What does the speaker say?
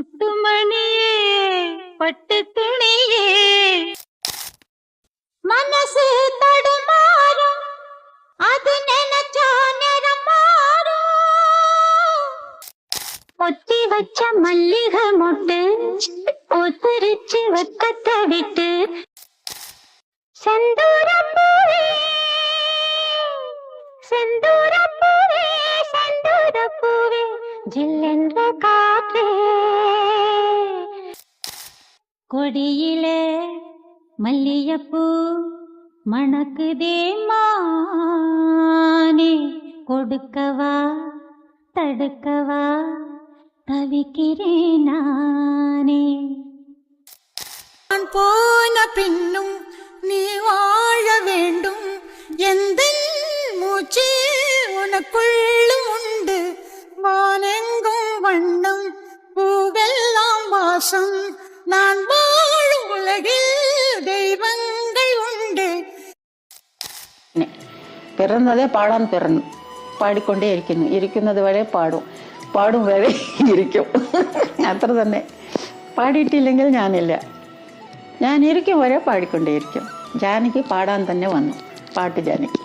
முத்துமணியே பட்டு துணியே மனசு தடுமாறும் அது நினைச்சா நேரம் மாறும் ஒத்தி வச்ச மல்லிகை மொட்டு ஒத்துரிச்சு வெக்கத்தை விட்டு செந்தூரப்பூவே செந்தூரப்பூவே செந்தூரப்பூவே ஜில்லென்ற காற்றே கொடியிலே மல்லியப்பூ மணக்குதே மானே கொடுக்கவா தடுக்கவா தவிக்கிறேன் நானே நான் போன பின்னும் நீ வாழ வேண்டும் எந்த மூச்சு உனக்குள்ளும் உண்டு வானெங்கும் வண்ணம் பூவெல்லாம் வாசம் நான் வாழும் உலகில் தெய்வங்கள் உண்டு. പിറന്നതേ പാടാൻ പിറന്നു പാടിക്കൊണ്ടേ ഇരിക്കുന്നത് വരെ പാടും വരെ ഇരിക്കും അത്ര തന്നെ. പാടിയിട്ടില്ലെങ്കിൽ ഞാനില്ല, ഞാൻ ഇരിക്കും വരെ പാടിക്കൊണ്ടേയിരിക്കും. ജാനകി പാടാൻ തന്നെ വന്നു, പാട്ട് ജാനകി.